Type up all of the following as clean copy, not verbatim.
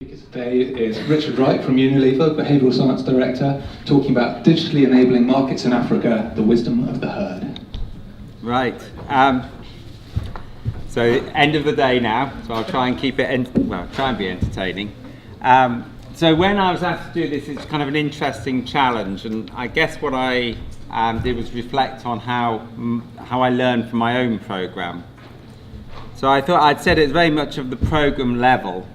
Today is Richard Wright from Unilever, Behavioural Science Director, talking about digitally enabling markets in Africa, the wisdom of the herd. Right. So end of the day now, so I'll try and keep it, try and be entertaining. So when I was asked to do this, it's kind of an interesting challenge, and I guess what I did was reflect on how I learned from my own programme. So I thought I'd said it's very much of the programme level.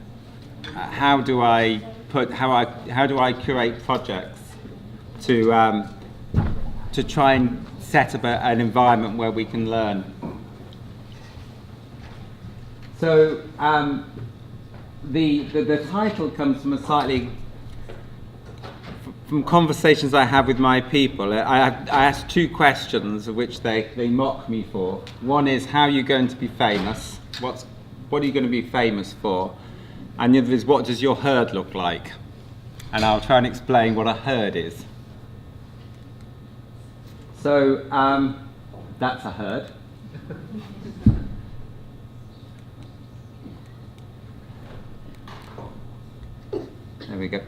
How do I curate projects to try and set up an environment where we can learn? So the title comes from from conversations I have with my people. I ask two questions, of which they mock me for. One is, how are you going to be famous? What are you going to be famous for? And the other is, what does your herd look like? And I'll try and explain what a herd is. So that's a herd. There we go.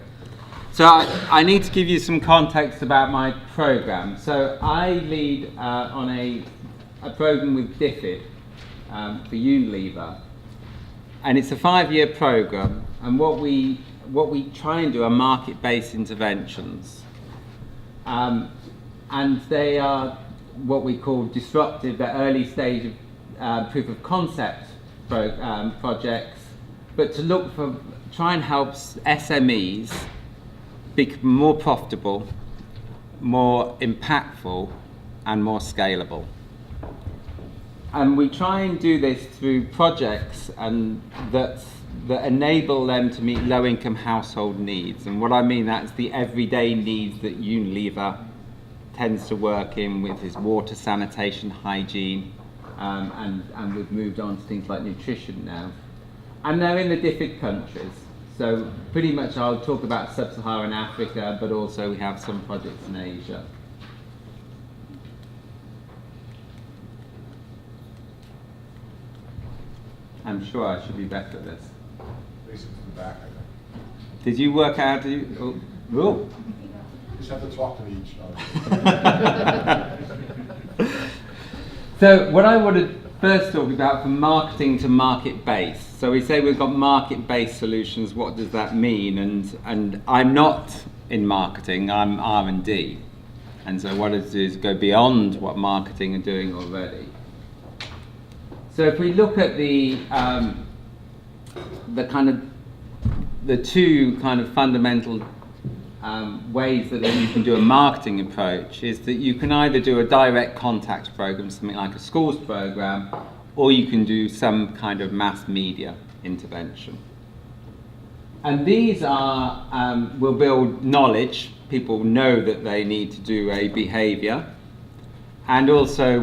So I need to give you some context about my program. So I lead on a program with DFID for Unilever. And it's a 5-year program, and what we try and do are market-based interventions, and they are what we call disruptive, the early stage of proof of concept projects, but to try and help SMEs become more profitable, more impactful, and more scalable. And we try and do this through projects that enable them to meet low-income household needs. And what I mean, that's the everyday needs that Unilever tends to work in, with his water, sanitation, hygiene, and we've moved on to things like nutrition now. And they're in the DFID countries. So pretty much I'll talk about sub-Saharan Africa, but also we have some projects in Asia. I'm sure I should be better at this. Basically from the back, I think. Did you work out? Oh. You just have to talk to each other. So what I want to first talk about, from marketing to market-based. So we say we've got market-based solutions. What does that mean? And I'm not in marketing. I'm R&D. And so what it is go beyond what marketing are doing already. So if we look at the two kind of fundamental ways that you can do a marketing approach, is that you can either do a direct contact program, something like a schools program, or you can do some kind of mass media intervention. And these will build knowledge. People know that they need to do a behaviour, and also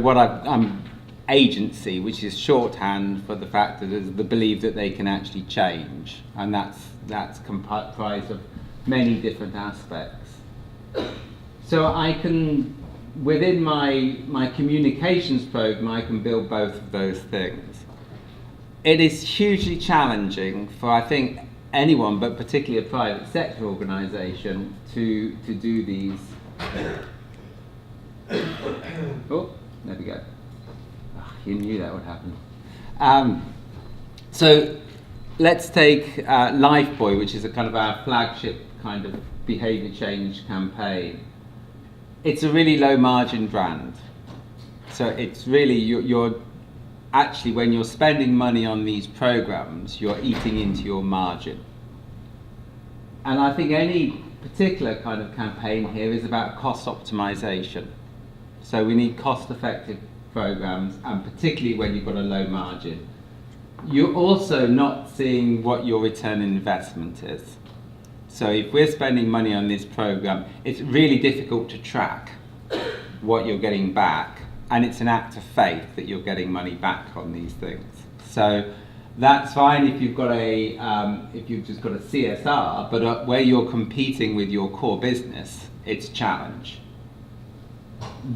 agency, which is shorthand for the fact that there's the belief that they can actually change, and that's comprised of many different aspects. So I can, within my communications program, I can build both of those things. It is hugely challenging for, I think, anyone, but particularly a private sector organisation, to do these. Oh, there we go. You knew that would happen. So let's take Lifebuoy, which is a kind of our flagship kind of behaviour change campaign. It's a really low margin brand. So it's really, you're actually, when you're spending money on these programs, you're eating into your margin. And I think any particular kind of campaign here is about cost optimization. So we need cost-effective programs, and particularly when you've got a low margin. You're also not seeing what your return on investment is. So if we're spending money on this program, it's really difficult to track what you're getting back, and it's an act of faith that you're getting money back on these things. So that's fine if you've got if you've just got a CSR, but where you're competing with your core business, it's a challenge.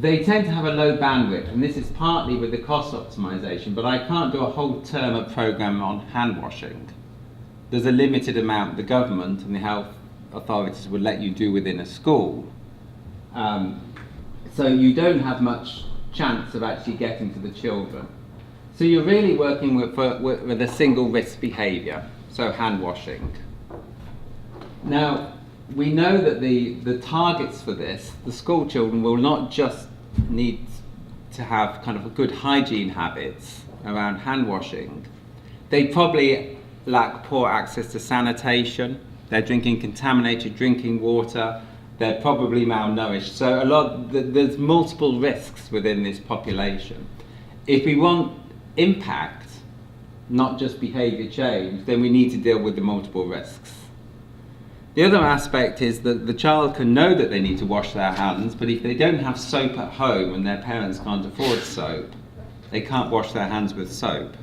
They tend to have a low bandwidth, and this is partly with the cost optimization, but I can't do a whole term of program on hand washing. there's a limited amount the government and the health authorities will let you do within a school. So you don't have much chance of actually getting to the children. So you're really working with a single risk behaviour, so hand washing. Now, we know that the targets for this, the school children will not just need to have kind of a good hygiene habits around hand washing. They probably lack poor access to sanitation, they're drinking contaminated drinking water, they're probably malnourished. So there's multiple risks within this population. If we want impact, not just behaviour change, then we need to deal with the multiple risks. The other aspect is that the child can know that they need to wash their hands, but if they don't have soap at home and their parents can't afford soap, they can't wash their hands with soap.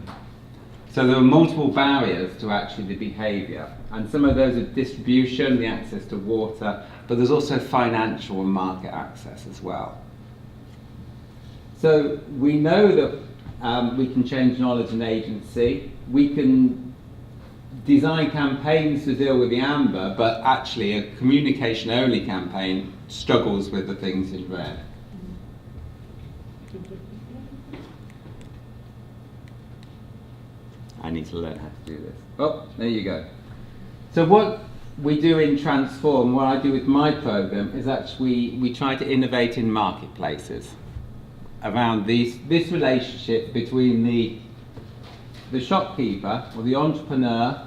So there are multiple barriers to actually the behaviour, and some of those are distribution, the access to water, but there's also financial and market access as well. So we know that we can change knowledge and agency. We can design campaigns to deal with the amber, but actually a communication-only campaign struggles with the things in red. I need to learn how to do this. Oh, there you go. So what we do in Transform, what I do with my program, is actually we try to innovate in marketplaces around this relationship between the shopkeeper or the entrepreneur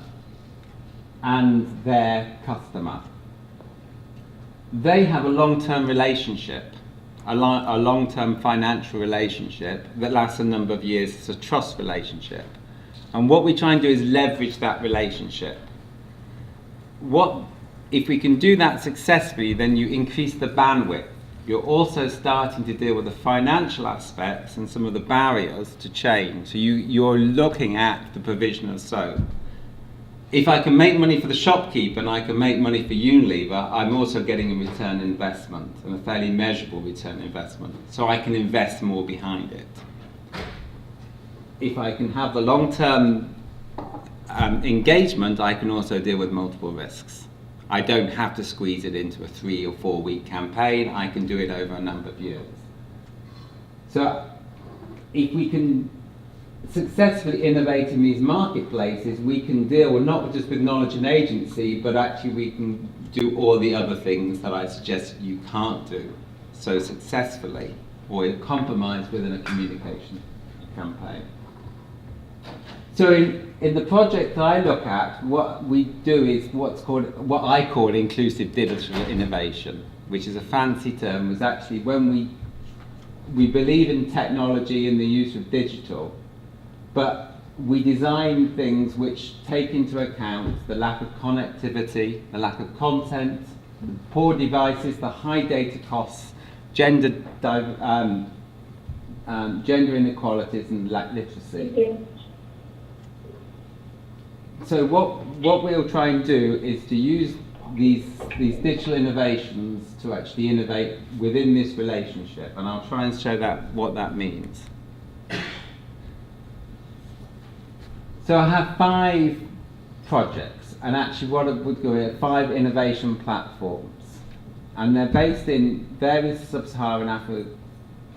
and their customer. They have a long-term relationship, a long-term financial relationship that lasts a number of years. It's a trust relationship. And what we try and do is leverage that relationship. If we can do that successfully, then you increase the bandwidth. You're also starting to deal with the financial aspects and some of the barriers to change. So you're looking at the provision of soap. If I can make money for the shopkeeper and I can make money for Unilever, I'm also getting a return investment, and a fairly measurable return investment. So I can invest more behind it. If I can have the long-term engagement, I can also deal with multiple risks. I don't have to squeeze it into a 3 or 4 week campaign. I can do it over a number of years. So if we can successfully innovate in these marketplaces, we can deal not just with knowledge and agency, but actually we can do all the other things that I suggest you can't do so successfully or compromise within a communication campaign. So in the project that I look at, what we do is what I call inclusive digital innovation, which is a fancy term. Was actually when we believe in technology and the use of digital, but we design things which take into account the lack of connectivity, the lack of content, the poor devices, the high data costs, gender inequalities and literacy. So what we'll try and do is to use these digital innovations to actually innovate within this relationship, and I'll try and show what that means. So I have 5 projects, and actually what I would go at 5 innovation platforms, and they're based in various sub-Saharan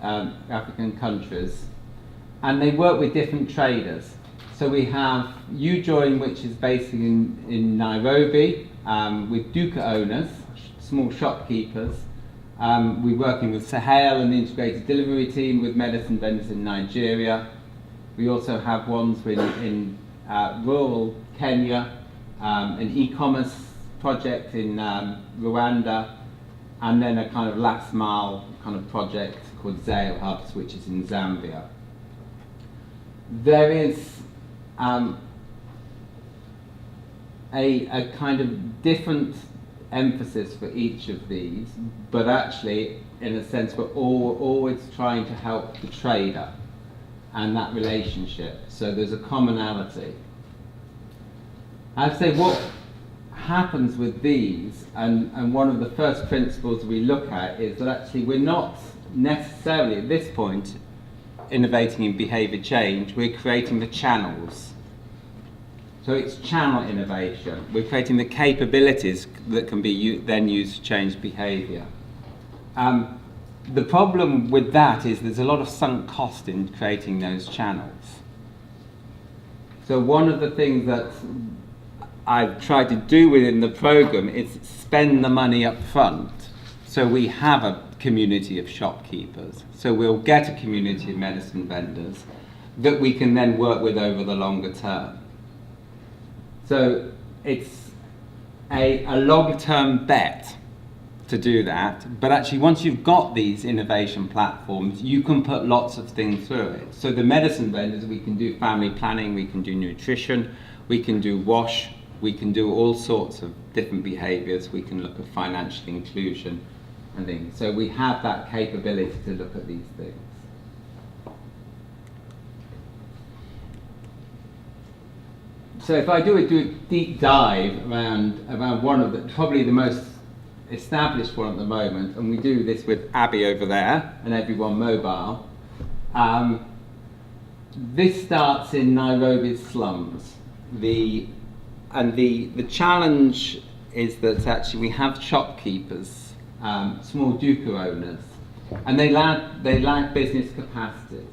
African countries, and they work with different traders. So we have UJoin, which is based in Nairobi, with duka owners, small shopkeepers. We're working with Sahel and the integrated delivery team with medicine vendors in Nigeria. We also have ones in rural Kenya, an e-commerce project in Rwanda, and then a kind of last mile kind of project called Zayo Hubs, which is in Zambia. There is a kind of different emphasis for each of these, but actually, in a sense, we're always trying to help the trader and that relationship. So there's a commonality. I'd say what happens with these, and one of the first principles we look at is that actually we're not necessarily at this point innovating in behaviour change, we're creating the channels. So it's channel innovation. We're creating the capabilities that can be then used to change behaviour. The problem with that is there's a lot of sunk cost in creating those channels. So one of the things that I've tried to do within the programme is spend the money up front. So we have a community of shopkeepers. So we'll get a community of medicine vendors that we can then work with over the longer term. So it's a long-term bet to do that, but actually once you've got these innovation platforms, you can put lots of things through it. So the medicine vendors, we can do family planning, we can do nutrition, we can do wash, we can do all sorts of different behaviours, we can look at financial inclusion and things. So we have that capability to look at these things. So if I do a deep dive around one of the, probably the most established one at the moment, and we do this with Abby over there and Everyone Mobile. This starts in Nairobi's slums. The challenge is that actually we have shopkeepers, small duka owners, and they lack business capacities.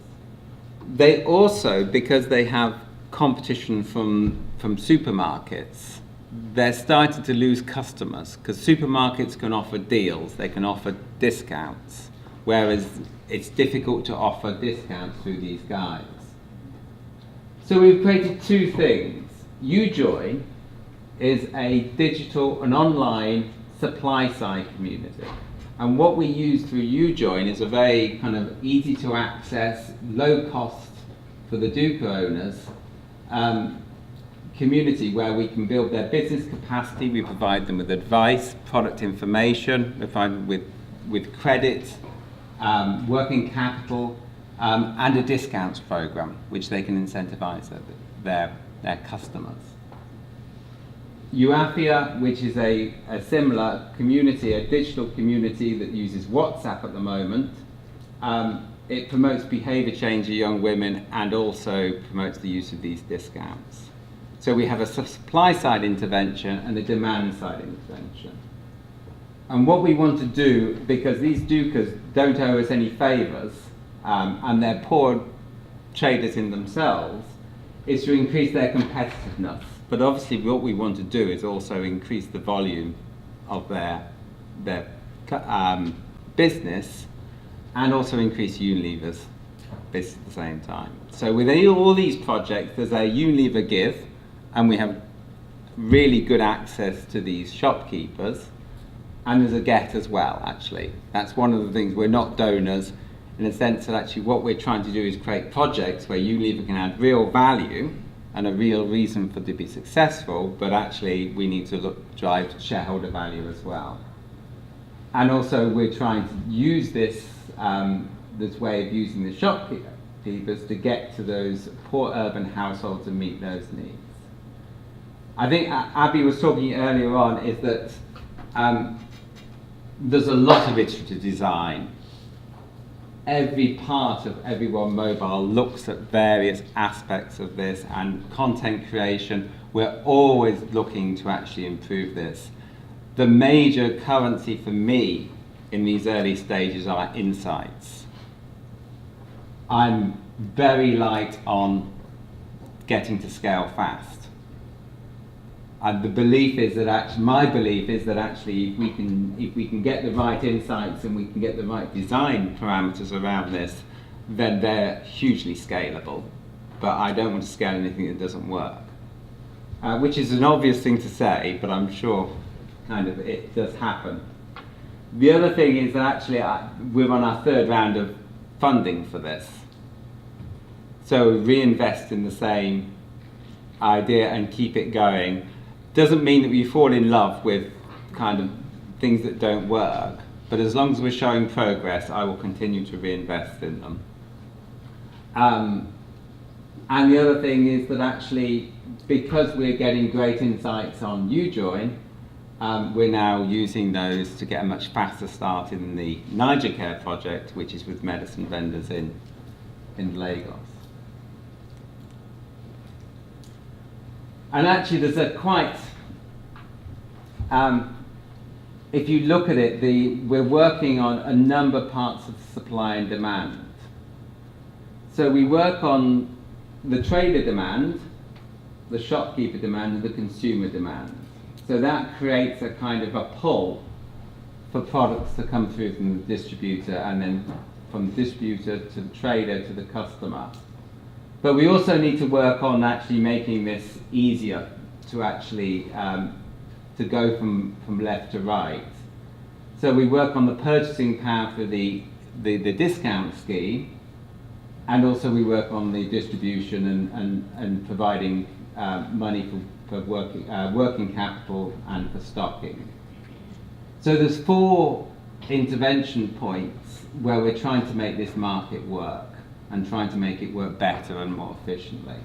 They also, because they have competition from supermarkets, they're starting to lose customers because supermarkets can offer deals, they can offer discounts, whereas it's difficult to offer discounts through these guys. So we've created two things. UJoin is a digital and online supply side community. And what we use through UJoin is a very kind of easy to access, low cost for the Duka owners, community where we can build their business capacity, we provide them with advice, product information, we provide them with credit, working capital, and a discounts program which they can incentivize their customers. Uafia, which is a similar community, a digital community that uses WhatsApp at the moment, it promotes behaviour change of young women and also promotes the use of these discounts. So we have a supply side intervention and a demand side intervention. And what we want to do, because these Dukas don't owe us any favours, and they're poor traders in themselves, is to increase their competitiveness. But obviously what we want to do is also increase the volume of their business and also increase Unilever's business at the same time. So with all these projects, there's a Unilever give, and we have really good access to these shopkeepers, and there's a get as well, actually. That's one of the things. We're not donors in the sense that actually what we're trying to do is create projects where Unilever can add real value and a real reason for to be successful, but actually we need to drive shareholder value as well. And also we're trying to use this way of using the shopkeepers to get to those poor urban households and meet those needs. I think Abby was talking earlier on is that there's a lot of iterative design. Every part of Everyone Mobile looks at various aspects of this, and content creation, we're always looking to actually improve this. The major currency for me in these early stages are insights. I'm very light on getting to scale fast. And the belief is that my belief is that actually if we can get the right insights and we can get the right design parameters around this, then they're hugely scalable. But I don't want to scale anything that doesn't work. Which is an obvious thing to say, but I'm sure kind of it does happen. The other thing is that actually we're on our third round of funding for this. So reinvest in the same idea and keep it going. Doesn't mean that we fall in love with kind of things that don't work, but as long as we're showing progress, I will continue to reinvest in them. And the other thing is that actually, because we're getting great insights on UJoin, we're now using those to get a much faster start in the Niger Care project, which is with medicine vendors in Lagos. And actually there's a quite, if you look at it, we're working on a number of parts of supply and demand. So we work on the trader demand, the shopkeeper demand, and the consumer demand. So that creates a kind of a pull for products to come through from the distributor, and then from the distributor to the trader to the customer. But we also need to work on actually making this easier to actually to go from left to right. So we work on the purchasing power for the discount scheme, and also we work on the distribution and providing money for working capital and for stocking. So there's 4 intervention points where we're trying to make this market work and trying to make it work better and more efficiently.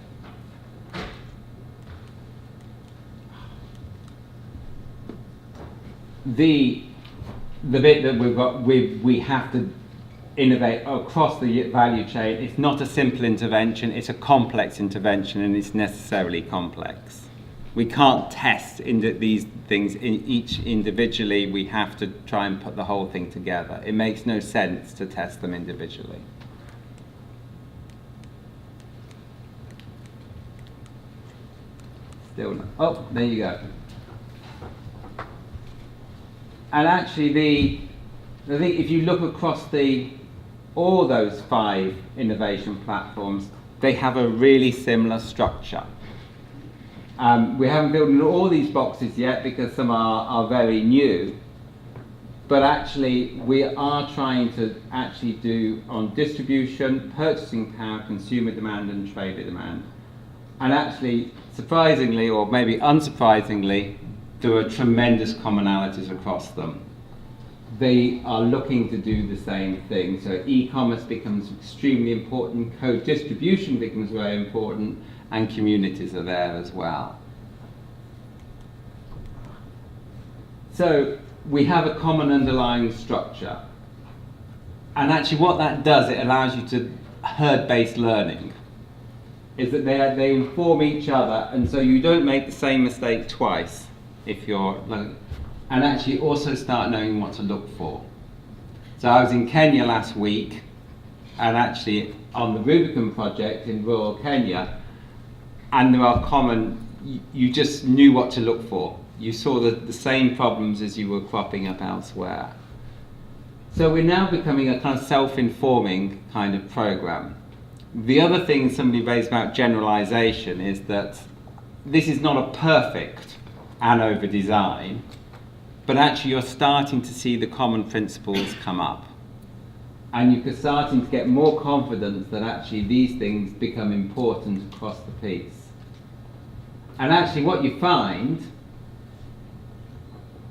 The bit that we have to innovate across the value chain. It's not a simple intervention, it's a complex intervention, and it's necessarily complex. We can't test these things each individually. We have to try and put the whole thing together. It makes no sense to test them individually. Still not. Oh, there you go. And actually, I think if you look across all those 5 innovation platforms, they have a really similar structure. We haven't built in all these boxes yet because some are very new, but actually we are trying to actually do on distribution, purchasing power, consumer demand and trader demand. And actually, surprisingly or maybe unsurprisingly, there are tremendous commonalities across them. They are looking to do the same thing. So e-commerce becomes extremely important, co-distribution becomes very important, and communities are there as well. So we have a common underlying structure. And actually what that does, it allows you to herd-based learning. Is that they inform each other, and so you don't make the same mistake twice if you're, and actually also start knowing what to look for. So I was in Kenya last week, and actually on the Rubicon project in rural Kenya, and there are you just knew what to look for. You saw the same problems as you were cropping up elsewhere. So we're now becoming a kind of self-informing kind of program. The other thing somebody raised about generalization is that this is not a perfect ANOVA design, but actually you're starting to see the common principles come up. And you're starting to get more confidence that actually these things become important across the piece. And actually what you find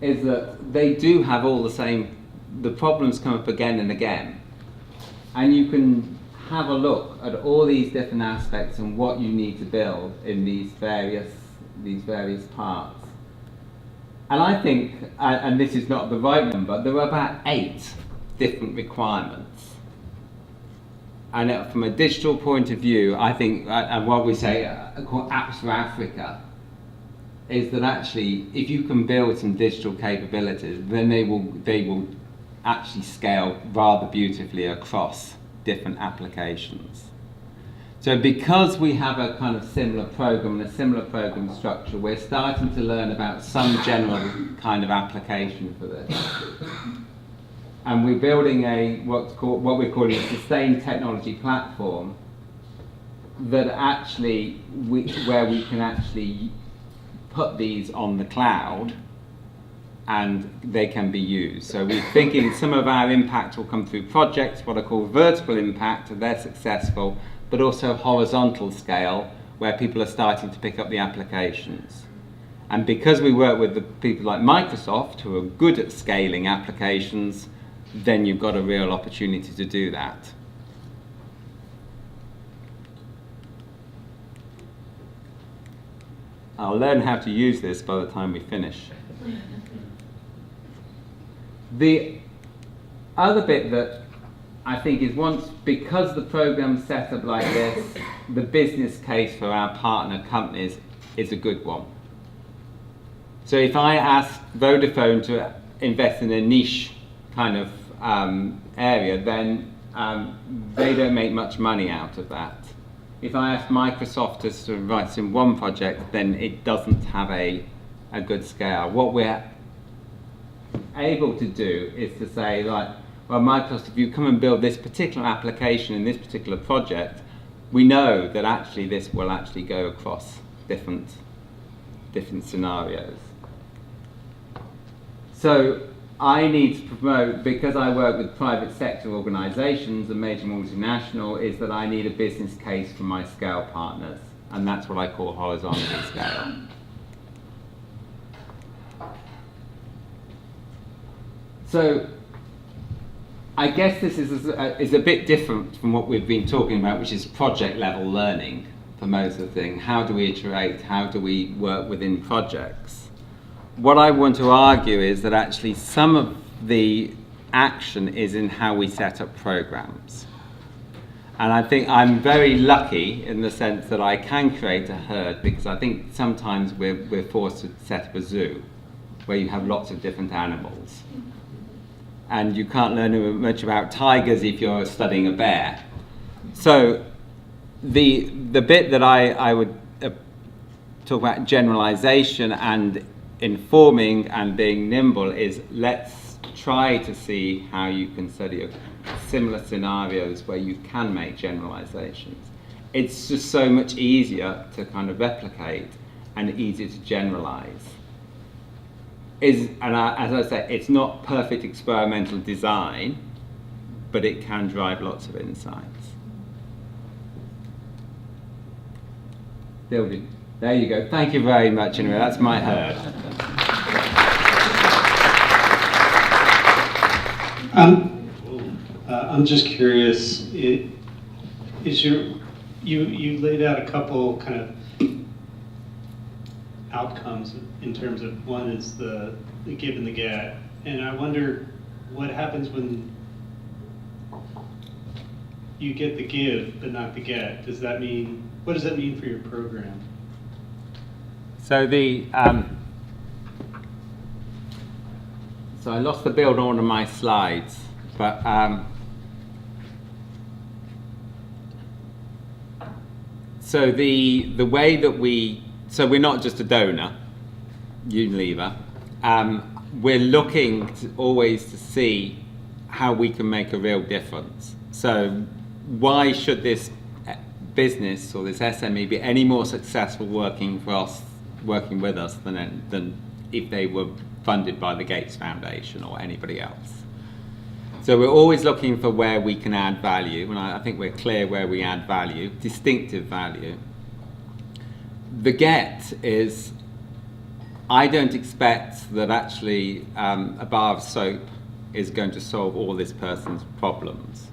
is that they do have all the problems come up again and again. And you can have a look at all these different aspects and what you need to build in these various parts. And I think, and this is not the right number, there are about 8 different requirements. And from a digital point of view, I think, and what we say, called apps for Africa, is that actually, if you can build some digital capabilities, then they will actually scale rather beautifully across different applications. So because we have a kind of similar program and a similar program structure, we're starting to learn about some general kind of application for this. And we're building what we're calling a sustained technology platform that actually, where we can actually put these on the cloud and they can be used. So we're thinking some of our impact will come through projects, what are called vertical impact, and they're successful, but also horizontal scale, where people are starting to pick up the applications. And because we work with the people like Microsoft, who are good at scaling applications, then you've got a real opportunity to do that. I'll learn how to use this by the time we finish. The other bit that I think is because the program's set up like this, the business case for our partner companies is a good one. So if I ask Vodafone to invest in a niche kind of area, then they don't make much money out of that. If I ask Microsoft to sort of write in one project, then it doesn't have a good scale. What we're able to do is to say, like, well, Microsoft, if you come and build this particular application in this particular project, we know that actually this will actually go across different scenarios. So I need to promote, because I work with private sector organisations, a major multinational, is that I need a business case for my scale partners, and that's what I call horizontal scale. So I guess this is a bit different from what we've been talking about, which is project level learning for most of the thing. How do we iterate? How do we work within projects? What I want to argue is that actually some of the action is in how we set up programs. And I think I'm very lucky in the sense that I can create a herd, because I think sometimes we're forced to set up a zoo where you have lots of different animals. And you can't learn much about tigers if you're studying a bear. So the bit that I would talk about generalization and informing and being nimble is, let's try to see how you can study similar scenarios where you can make generalizations. It's just so much easier to kind of replicate and easier to generalize. As I say, it's not perfect experimental design, but it can drive lots of insights. There you go. Thank you very much. Anyway, that's my herd. I'm just curious. You laid out a couple kind of outcomes in terms of, one is the give and the get, and I wonder what happens when you get the give but not the get. What does that mean for your program? So so I lost the build on one of my slides, but so the way that we're not just a donor, Unilever. We're looking always to see how we can make a real difference. So why should this business or this SME be any more successful working with us than if they were funded by the Gates Foundation or anybody else? So we're always looking for where we can add value, and I think we're clear where we add value, distinctive value. The get is, I don't expect that actually a bar of soap is going to solve all this person's problems.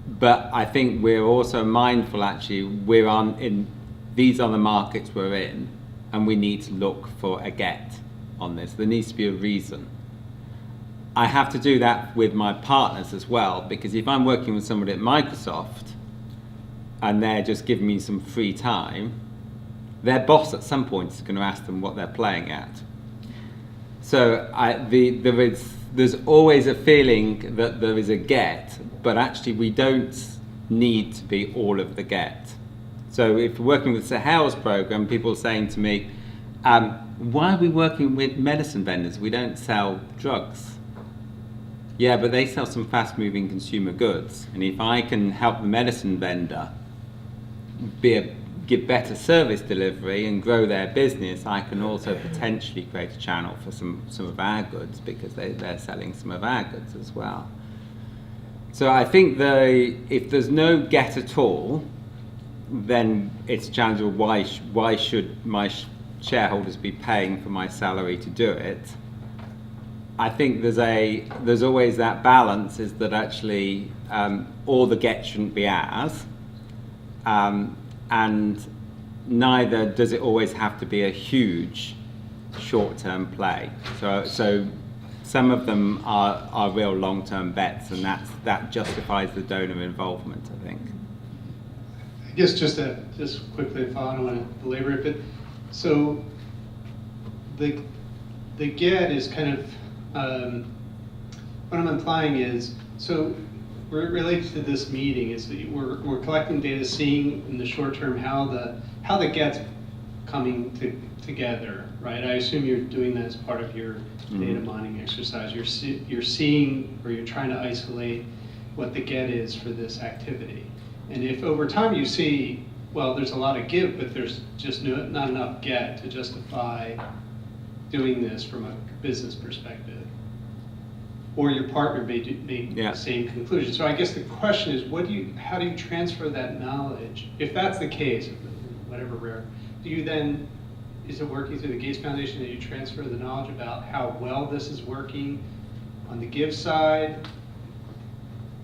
But I think we're also mindful, actually, these are the markets we're in, and we need to look for a get on this. There needs to be a reason. I have to do that with my partners as well, because if I'm working with somebody at Microsoft and they're just giving me some free time, their boss at some point is going to ask them what they're playing at. So there's always a feeling that there is a get, but actually we don't need to be all of the get. So if we're working with Sahel's program, people are saying to me, why are we working with medicine vendors? We don't sell drugs. Yeah, but they sell some fast-moving consumer goods, and if I can help the medicine vendor give better service delivery and grow their business, I can also potentially create a channel for some of our goods, because they're selling some of our goods as well. So I think if there's no get at all, then it's a challenge of why should my shareholders be paying for my salary to do it? I think there's always that balance, is that actually all the get shouldn't be ours, and neither does it always have to be a huge short-term play. So some of them are real long-term bets, and that justifies the donor involvement, I think. I guess just quickly, if I don't want to belabor it, but so the get is kind of what I'm implying is, so related to this meeting is that we're collecting data, seeing in the short term how the get's coming together, right? I assume you're doing that as part of your data mining exercise. You're seeing, or you're trying to isolate what the get is for this activity. And if over time you see, well, there's a lot of give, but there's just not enough get to justify doing this from a business perspective, or your partner may make the same conclusion. So I guess the question is, how do you transfer that knowledge? If that's the case, whatever rare, is it working through the Gates Foundation that you transfer the knowledge about how well this is working on the give side,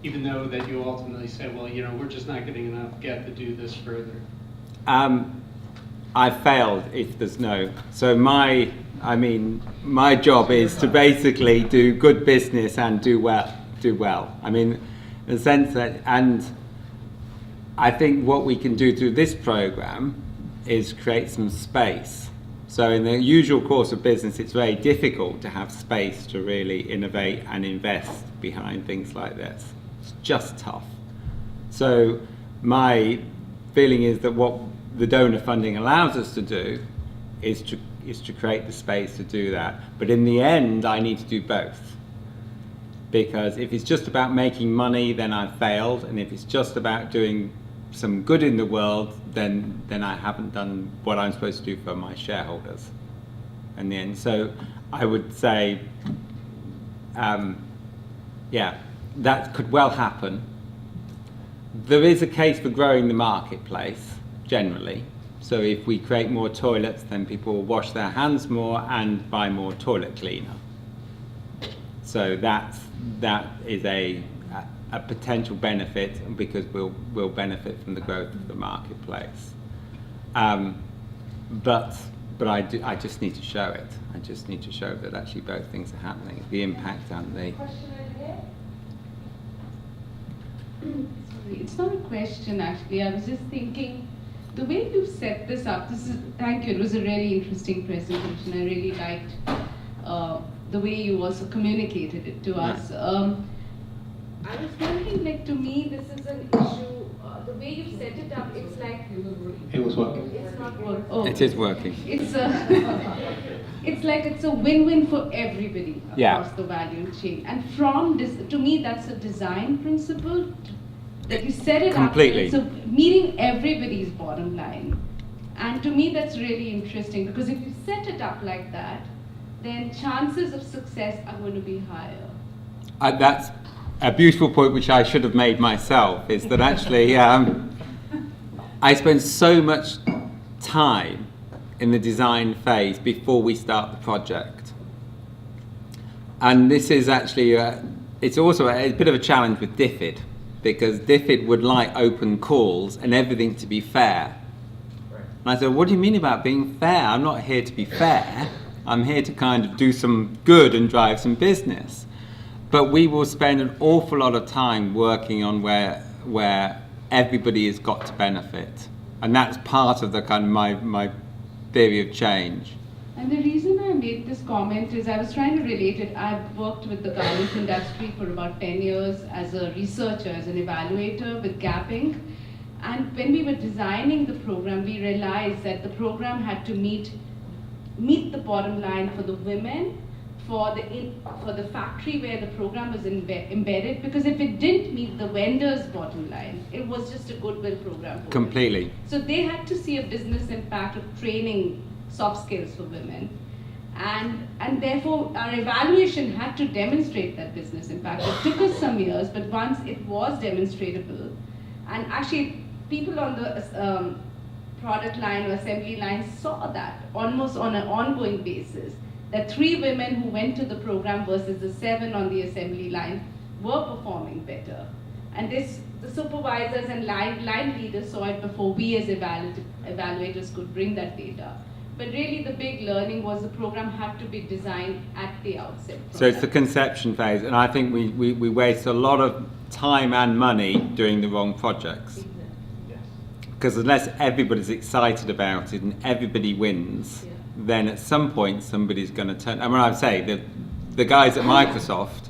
even though that you ultimately say, well, we're just not getting enough get to do this further? I failed if there's no. So my job is to basically do good business and do well. I mean, in the sense that, and I think what we can do through this program is create some space. So in the usual course of business, it's very difficult to have space to really innovate and invest behind things like this. It's just tough. So my feeling is that what the donor funding allows us to do is to create the space to do that. But in the end, I need to do both. Because if it's just about making money, then I've failed. And if it's just about doing some good in the world, then I haven't done what I'm supposed to do for my shareholders in the end. So I would say, that could well happen. There is a case for growing the marketplace, generally. So if we create more toilets, then people will wash their hands more and buy more toilet cleaner. So that is a potential benefit, because we'll benefit from the growth of the marketplace. But I just need to show it. I just need to show that actually both things are happening, the impact and the... Sorry, it's not a question actually. I was just thinking, the way you set this up, thank you, it was a really interesting presentation. I really liked the way you also communicated it to us. I was wondering, to me, this is an issue, the way you set it up, it's like... It was working. It's not working. Oh. It is working. It's like it's a win-win for everybody across the value chain. And from this, to me, that's a design principle, that you set it completely. Up, so meeting everybody's bottom line. And to me, that's really interesting, because if you set it up like that, then chances of success are going to be higher. That's a beautiful point, which I should have made myself, is that actually I spend so much time in the design phase before we start the project. And this is actually, it's also a bit of a challenge with DFID, because DFID would like open calls and everything to be fair. And I said, what do you mean about being fair? I'm not here to be fair. I'm here to kind of do some good and drive some business. But we will spend an awful lot of time working on where everybody has got to benefit. And that's part of the kind of my theory of change. And the reason I made this comment is I was trying to relate it. I've worked with the garment industry for about 10 years as a researcher, as an evaluator with gapping. And when we were designing the program, we realized that the program had to meet the bottom line for the women, for the factory where the program was embedded, because if it didn't meet the vendor's bottom line, it was just a goodwill program for Completely. women. So they had to see a business impact of training soft skills for women. And therefore, our evaluation had to demonstrate that business impact. It took us some years, but once it was demonstratable, and actually people on the product line or assembly line saw that almost on an ongoing basis, that 3 women who went to the program versus the 7 on the assembly line were performing better. And the supervisors and line leaders saw it before we as evaluators could bring that data. But really the big learning was the program had to be designed at the outset. So it's the conception phase, and I think we waste a lot of time and money doing the wrong projects. Because unless everybody's excited about it and everybody wins, then at some point somebody's going to turn. And when I say the guys at Microsoft,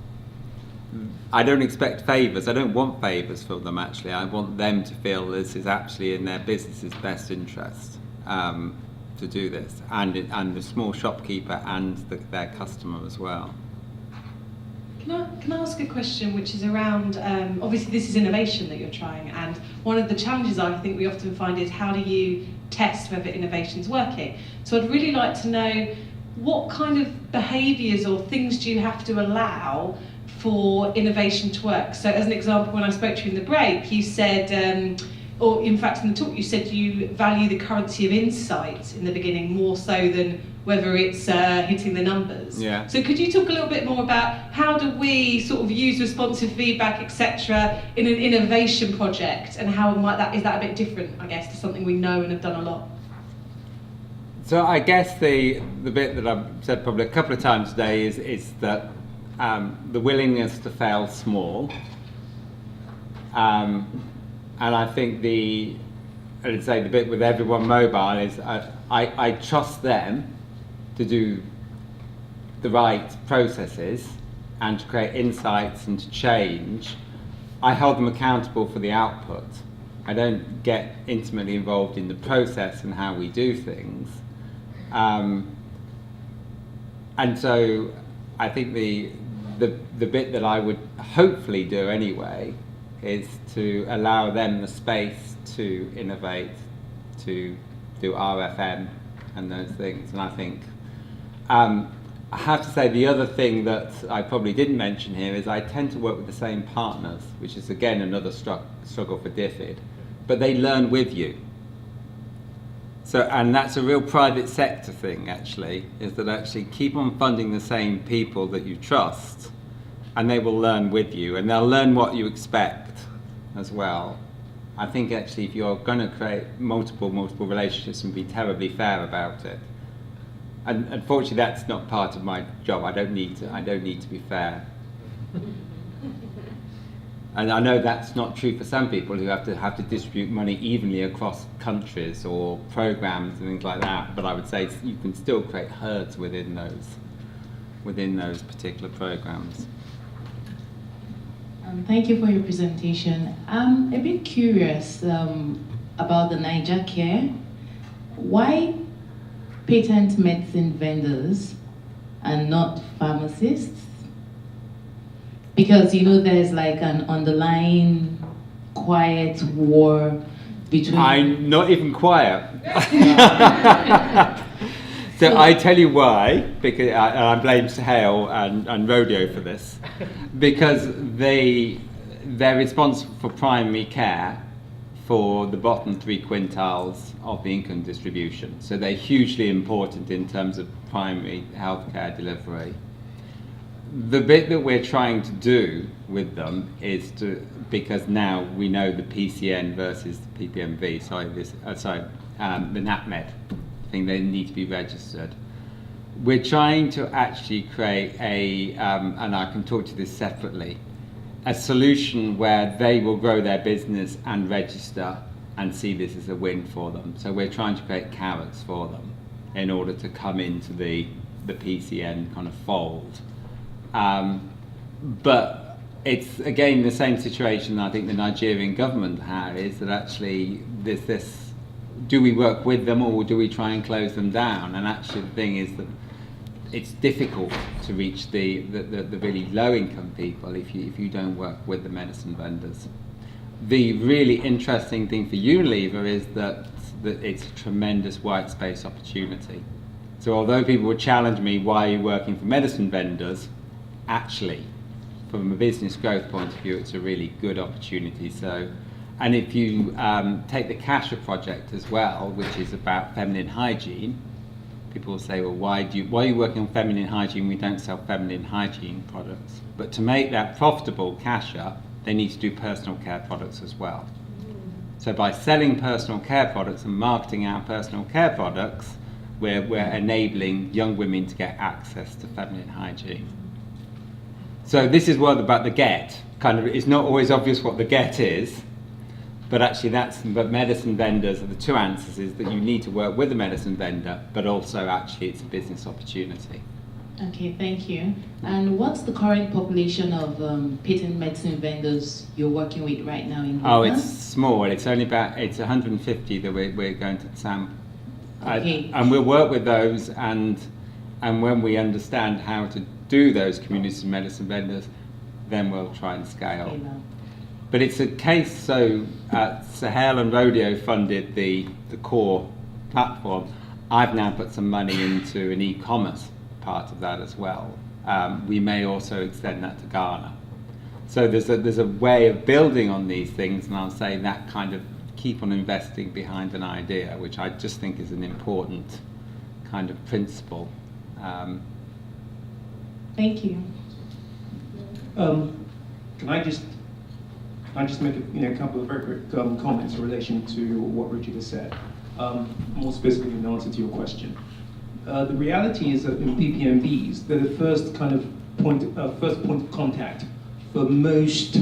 I don't expect favours. I don't want favours from them, actually. I want them to feel this is actually in their business's best interest to do this, and the small shopkeeper and their customer as well. Can I ask a question which is around, obviously this is innovation that you're trying, and one of the challenges I think we often find is how do you test whether innovation's working? So I'd really like to know what kind of behaviours or things do you have to allow for innovation to work? So as an example, when I spoke to you in the break, you said, or in fact in the talk, you said you value the currency of insight in the beginning more so than whether it's hitting the numbers. Yeah. So could you talk a little bit more about how do we sort of use responsive feedback, etc., in an innovation project, and how might that, is that a bit different, I guess, to something we know and have done a lot? So I guess the bit that I've said probably a couple of times today is that the willingness to fail small, and I think I'd say the bit with Everyone Mobile is I trust them to do the right processes and to create insights and to change. I hold them accountable for the output. I don't get intimately involved in the process and how we do things. And so I think the bit that I would hopefully do anyway is to allow them the space to innovate, to do RFM and those things. And I think I have to say the other thing that I probably didn't mention here is I tend to work with the same partners, which is again another struggle for DFID, but they learn with you. So, and that's a real private sector thing actually, is that actually keep on funding the same people that you trust, and they will learn with you, and they'll learn what you expect as well. I think actually if you're going to create multiple relationships and be terribly fair about it, and unfortunately that's not part of my job. I don't need to be fair. And I know that's not true for some people who have to distribute money evenly across countries or programs and things like that. But I would say you can still create herds within those particular programs. Thank you for your presentation. I'm a bit curious about the Niger Care. Why patent medicine vendors and not pharmacists? Because, you know, there's like an underlying quiet war between... I'm not even quiet. So I tell you why, because I blame Sahel and Rodeo for this, because they're responsible for primary care for the bottom 3 quintiles of the income distribution. So they're hugely important in terms of primary healthcare delivery. The bit that we're trying to do with them is because now we know the PCN versus the PPMV, the NAPMED thing, they need to be registered. We're trying to actually create and I can talk to this separately, a solution where they will grow their business and register and see this as a win for them. So we're trying to create carrots for them in order to come into the PCN kind of fold. But it's again the same situation I think the Nigerian government had, is that actually there's this, do we work with them or do we try and close them down? And actually the thing is that it's difficult to reach the really low income people if you don't work with the medicine vendors. The really interesting thing for Unilever is that it's a tremendous white space opportunity. So although people would challenge me, why are you working for medicine vendors? Actually, from a business growth point of view, it's a really good opportunity. So, and if you take the Kasha project as well, which is about feminine hygiene, people will say, well, why are you working on feminine hygiene? We don't sell feminine hygiene products. But to make that profitable, Kasha, they need to do personal care products as well. So by selling personal care products and marketing our personal care products, we're enabling young women to get access to feminine hygiene. So this is what about the get. Kind of, it's not always obvious what the get is, But actually but medicine vendors are the two answers, is that you need to work with a medicine vendor, but also actually it's a business opportunity. Okay, thank you. And what's the current population of patent medicine vendors you're working with right now in Oh, Ghana? it's small. It's 150 that we're going to sample. Okay. And we'll work with those, and when we understand how to do those community medicine vendors, then we'll try and scale. Okay, now. But it's a case, so Sahel and Rodeo funded the core platform. I've now put some money into an e-commerce part of that as well. We may also extend that to Ghana. So there's a way of building on these things, and I'll say that kind of keep on investing behind an idea, which I just think is an important kind of principle. Thank you. Can I just make a couple of very quick comments in relation to what Richard has said, more specifically in answer to your question. The reality is that in PPMVs, they're the first point of contact for most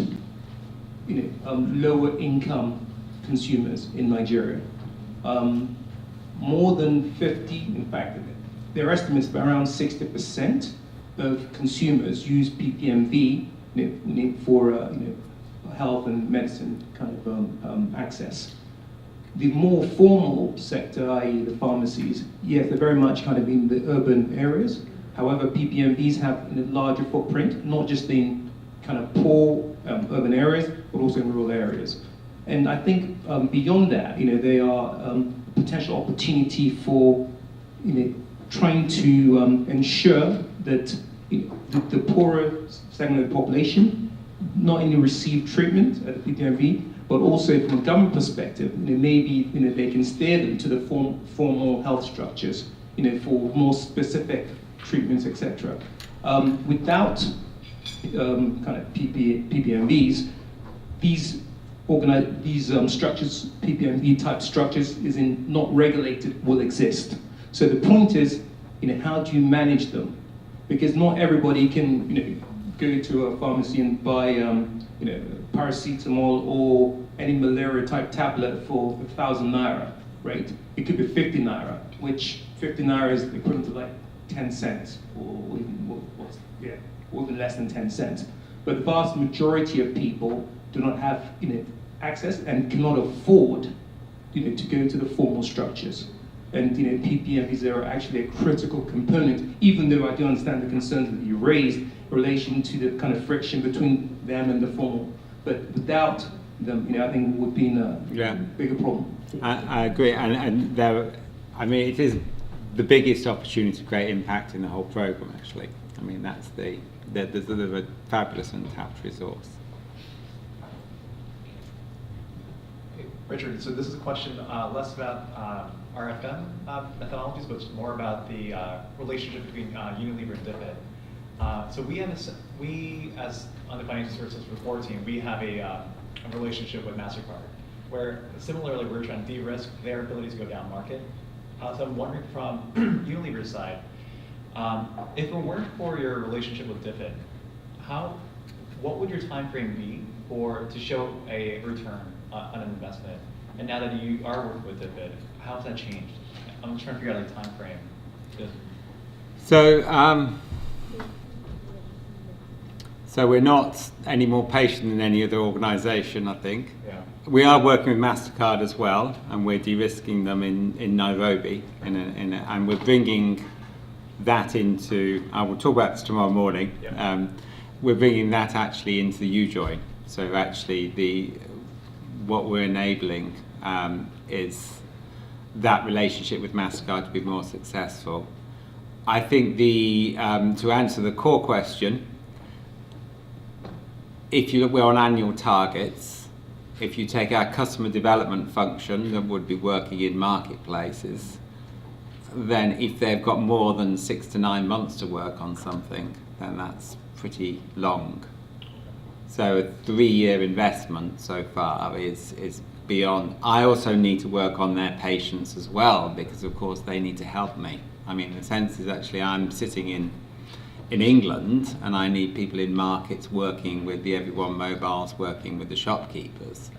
lower income consumers in Nigeria. More than 50, in fact, there are estimates of around 60% of consumers use PPMV for health and medicine access. The more formal sector, i.e. the pharmacies, yes, they're very much in the urban areas. However, PPMVs have a larger footprint, not just in poor urban areas, but also in rural areas. And I think beyond that, they are a potential opportunity for trying to ensure that the poorer segment of the population not only receive treatment at the PPMV, but also from a government perspective, maybe they can steer them to the formal health structures, for more specific treatments, etc. Without PPMVs, these structures, PPMV type structures, not regulated, will exist. So the point is, how do you manage them? Because not everybody can, go to a pharmacy and buy, paracetamol or any malaria type tablet for 1,000 naira, right? It could be 50 naira, which 50 naira is equivalent to like 10 cents, or even less than 10 cents. But the vast majority of people do not have, access and cannot afford, to go to the formal structures. And PPMVs are actually a critical component, even though I do understand the concerns that you raised in relation to the friction between them and the formal. But without them, I think it would be a bigger problem. I agree, and it is the biggest opportunity to create impact in the whole program. Actually, that's there's a fabulous untapped resource. Richard, so this is a question less about RFM methodologies, but more about the relationship between Unilever and Divisional. So we as on the financial services report team, we have a relationship with MasterCard, where similarly we're trying to de-risk their ability to go down market. So I'm wondering from Unilever's side, if it weren't for your relationship with Divisional, what would your time frame be to show a return on an investment? And now that you are working with Divisional, how has that changed? I'm trying to figure out a time frame. So we're not any more patient than any other organisation, I think. Yeah. We are working with MasterCard as well, and we're de-risking them in Nairobi, and we're bringing that into. I will talk about this tomorrow morning. Yeah. We're bringing that actually into the UJoin. So actually, what we're enabling is that relationship with MasterCard to be more successful. I think to answer the core question, if you look, we're on annual targets. If you take our customer development function that would be working in marketplaces, then if they've got more than 6 to 9 months to work on something, then that's pretty long. So a 3-year investment so far is beyond. I also need to work on their patience as well, because of course they need to help me. The sense is actually I'm sitting in England, and I need people in markets working with the Everyone mobiles, working with the shopkeepers.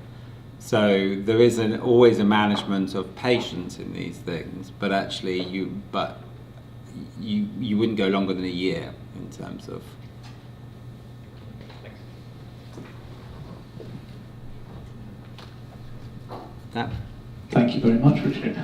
So there isn't always a management of patients in these things, but actually you wouldn't go longer than a year in terms of. Thanks. That. Thank you very much, Richard.